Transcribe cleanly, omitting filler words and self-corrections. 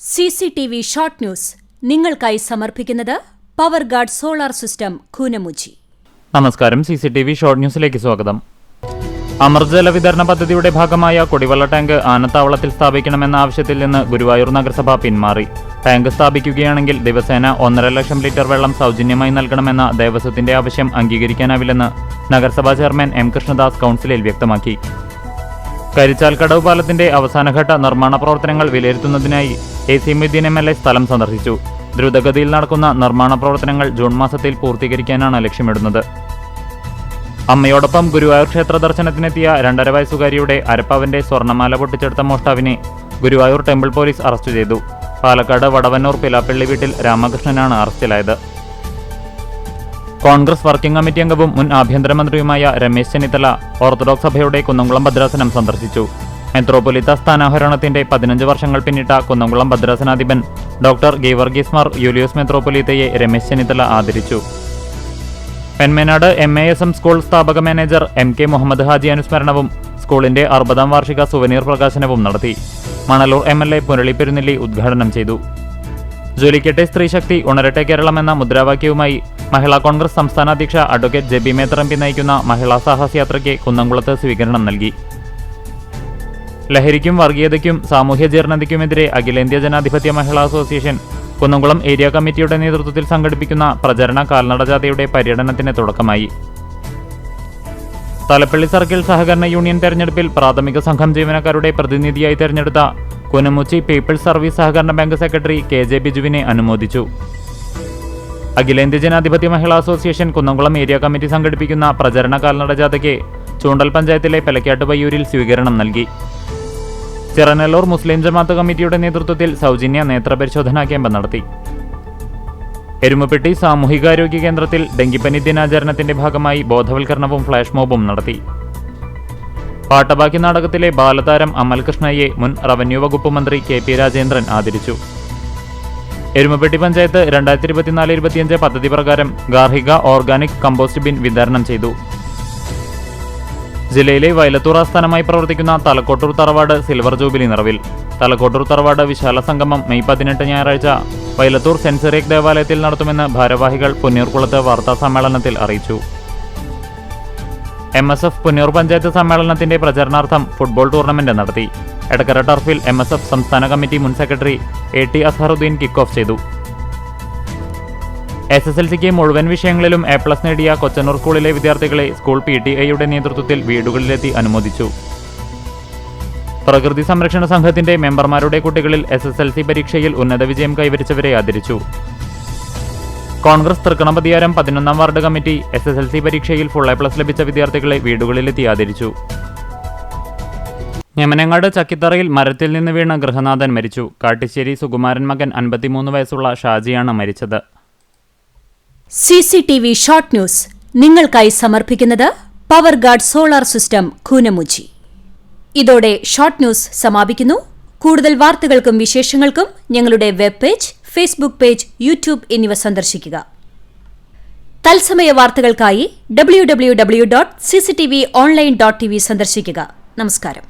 CCTV short news നിങ്ങൾക്കായി സമർപ്പിക്കുന്നത് power guard solar system Koonamuchi. നമസ്കാരം. CCTV ഷോർട്ട് ന്യൂസിലേക്ക് സ്വാഗതം. അമർജല വിതരണ പദ്ധതിയുടെ ഭാഗമായ കുടിവെള്ള ടാങ്ക് ആനത്താവളത്തിൽ സ്ഥാപിക്കണമെന്ന ആവശ്യത്തിൽ നിന്ന് ഗുരുവായൂർ നഗരസഭ പിന്മാറി. ടാങ്ക് സ്ഥാപിക്കുകയാണെങ്കിൽ ദിവസേന 1.5 ലക്ഷം ലിറ്റർ വെള്ളം സൗജന്യമായി നൽകണമെന്ന ദേവസ്വത്തിന്റെ ആവശ്യം അംഗീകരിക്കാനാവില്ലെന്ന് നഗരസഭാ ചെയർമാൻ M. കൃഷ്ണദാസ് കൌൺസിലിൽ വ്യക്തമാക്കി. കരിച്ചാൽ കടവ് പാലത്തിന്റെ അവസാനഘട്ട നിർമ്മാണ പ്രവർത്തനങ്ങൾ വിലയിരുത്തുന്നതിനായി AC മൊയ്തീൻ MLA സ്ഥലം സന്ദർശിച്ചു. ദ്രുതഗതിയിൽ നടക്കുന്ന നിർമ്മാണ പ്രവർത്തനങ്ങൾ ജൂൺ മാസത്തിൽ പൂർത്തീകരിക്കാനാണ് ലക്ഷ്യമിടുന്നത്. അമ്മയോടൊപ്പം ഗുരുവായൂർ ക്ഷേത്ര ദർശനത്തിനെത്തിയ 2.5 വയസ്സുകാരിയുടെ അരപ്പവന്റെ സ്വർണ്ണമാല പൊട്ടിച്ചെടുത്ത മോഷ്ടാവിനെ ഗുരുവായൂർ ടെമ്പിൾ പോലീസ് അറസ്റ്റ് ചെയ്തു. പാലക്കാട് വടവന്നൂർ പിലാപ്പള്ളി വീട്ടിൽ രാമകൃഷ്ണനാണ് അറസ്റ്റിലായത്. കോൺഗ്രസ് വർക്കിംഗ് കമ്മിറ്റി അംഗവും മുൻ ആഭ്യന്തരമന്ത്രിയുമായ രമേശ് ചെന്നിത്തല ഓർത്തഡോക്സ് സഭയുടെ കുന്നംകുളം ഭദ്രാസനം സന്ദർശിച്ചു. മെത്രോപൊലിത്ത സ്ഥാനാരോഹണത്തിന്റെ 15 വർഷങ്ങൾ പിന്നിട്ട കുന്നംകുളം ഭദ്രാസനാധിപൻ ഡോക്ടർ ഗീവർഗീസ് മാർ യൂലിയോസ് മെത്രോപൊലിത്തയെ രമേശ് ചെന്നിത്തല ആദരിച്ചു. പെൺമേനാട് MASM സ്കൂൾ സ്ഥാപക മാനേജർ MK മുഹമ്മദ് ഹാജി അനുസ്മരണവും സ്കൂളിന്റെ 60ാം വാർഷിക സുവനീർ പ്രകാശനവും നടത്തി. മണലൂർ MLA പുരളി പെരുന്നെല്ലി ഉദ്ഘാടനം ചെയ്തു. ജ്വലിക്കട്ടെ സ്ത്രീശക്തി ഉണരട്ടെ കേരളം എന്ന മുദ്രാവാക്യവുമായി മഹിളാ കോൺഗ്രസ് സംസ്ഥാന അധ്യക്ഷ അഡ്വക്കേറ്റ് ജെബി മേത്തർ MP നയിക്കുന്ന മഹിളാ സാഹസ് യാത്രയ്ക്ക് കുന്നംകുളത്ത് സ്വീകരണം നൽകി. ലഹരിക്കും വർഗീയതയ്ക്കും സാമൂഹ്യ ജീർണതയ്ക്കുമെതിരെ അഖിലേന്ത്യാ ജനാധിപത്യ മഹിളാ അസോസിയേഷൻ കുന്നംകുളം ഏരിയ കമ്മിറ്റിയുടെ നേതൃത്വത്തിൽ സംഘടിപ്പിക്കുന്ന പ്രചരണ കാൽനടജാഥയുടെ പര്യടനത്തിന് തുടക്കമായി. തലപ്പള്ളി സർക്കിൾ സഹകരണ യൂണിയൻ തെരഞ്ഞെടുപ്പിൽ പ്രാഥമിക സംഘം ജീവനക്കാരുടെ പ്രതിനിധിയായി തെരഞ്ഞെടുത്ത കൂനമുച്ചി പീപ്പിൾസ് സർവീസ് സഹകരണ ബാങ്ക് സെക്രട്ടറി KJ ബിജുവിനെ അനുമോദിച്ചു. അഖിലേന്ത്യാ ജനാധിപത്യ മഹിളാ അസോസിയേഷൻ കുന്നംകുളം ഏരിയ കമ്മിറ്റി സംഘടിപ്പിക്കുന്ന പ്രചരണ കാൽനടജാഥയ്ക്ക് ചൂണ്ടൽ പഞ്ചായത്തിലെ പെലക്കാട്ട് പയ്യൂരിൽ സ്വീകരണം നൽകി. ചിറനല്ലൂർ മുസ്ലിം ജമാഅത്ത് കമ്മിറ്റിയുടെ നേതൃത്വത്തിൽ സൗജന്യ നേത്രപരിശോധനാ ക്യാമ്പ് നടത്തി. എരുമപ്പെട്ടി സാമൂഹികാരോഗ്യ കേന്ദ്രത്തിൽ ഡെങ്കിപ്പനി ദിനാചരണത്തിന്റെ ഭാഗമായി ബോധവൽക്കരണവും ഫ്ലാഷ് മോബും നടത്തി. പാട്ടബാക്കി നാടകത്തിലെ ബാലതാരം അമൽ കൃഷ്ണയെ മുൻ റവന്യൂ വകുപ്പ് മന്ത്രി KP രാജേന്ദ്രൻ ആദരിച്ചു. എരുമപ്പെട്ടി പഞ്ചായത്ത് 2024-25 പദ്ധതി പ്രകാരം ഗാർഹിക ഓർഗാനിക് കമ്പോസ്റ്റ് ബിൻ വിതരണം ചെയ്തു. ജില്ലയിലെ വയലത്തൂർ ആസ്ഥാനമായി പ്രവർത്തിക്കുന്ന തലക്കോട്ടൂർ തറവാട് സിൽവർ ജൂബിലി നിറവിൽ. തലക്കോട്ടൂർ തറവാട് വിശാല സംഗമം മെയ് 18 ഞായറാഴ്ച വയലത്തൂർ സെന്റ് സിറിയക് ദേവാലയത്തിൽ നടത്തുമെന്ന് ഭാരവാഹികൾ പുന്നൂർകുളത്ത് വാർത്താ സമ്മേളനത്തിൽ അറിയിച്ചു. MSF പുന്നൂർ പഞ്ചായത്ത് സമ്മേളനത്തിന്റെ പ്രചരണാർത്ഥം ഫുട്ബോൾ ടൂർണമെന്റ് നടത്തി. എടക്കര ടർഫിൽ MSF സംസ്ഥാന കമ്മിറ്റി മുൻ secretary AT Azharuddin kick off ചെയ്തു. SSLCക്ക് മുഴുവൻ വിഷയങ്ങളിലും A+ നേടിയ കൊച്ചനൂർ സ്കൂളിലെ വിദ്യാർത്ഥികളെ സ്കൂൾ PTAയുടെ നേതൃത്വത്തിൽ വീടുകളിലെത്തി അനുമോദിച്ചു. പ്രകൃതി സംരക്ഷണ സംഘത്തിന്റെ മെമ്പർമാരുടെ കുട്ടികളിൽ SSLC പരീക്ഷയിൽ ഉന്നത വിജയം കൈവരിച്ചവരെ ആദരിച്ചു. Congress Thrikkanapathiyaram 11ാം ward committee SSLC പരീക്ഷയിൽ ഫുൾ A+ ലഭിച്ച വിദ്യാർത്ഥികളെ വീടുകളിലെത്തി ആദരിച്ചു. ഞമനങ്ങാട് ചക്കിത്തറയിൽ മരത്തിൽ നിന്ന് വീണ് ഗൃഹനാഥൻ മരിച്ചു. കാട്ടിശ്ശേരി സുകുമാരൻ മകൻ 53 വയസ്സുള്ള ഷാജിയാണ് മരിച്ചത്. CCTV ഷോർട്ട് ന്യൂസ് നിങ്ങൾക്കായി സമർപ്പിക്കുന്നത് power guard solar system Koonamuchi. ഇതോടെ ഷോർട്ട് ന്യൂസ് സമാപിക്കുന്നു. കൂടുതൽ വാർത്തകൾക്കും വിശേഷങ്ങൾക്കും ഞങ്ങളുടെ web page, Facebook page, YouTube എന്നിവ സന്ദർശിക്കുക. തത്സമയ വാർത്തകൾക്കായി www.cctv online.tv സന്ദർശിക്കുക. നമസ്കാരം.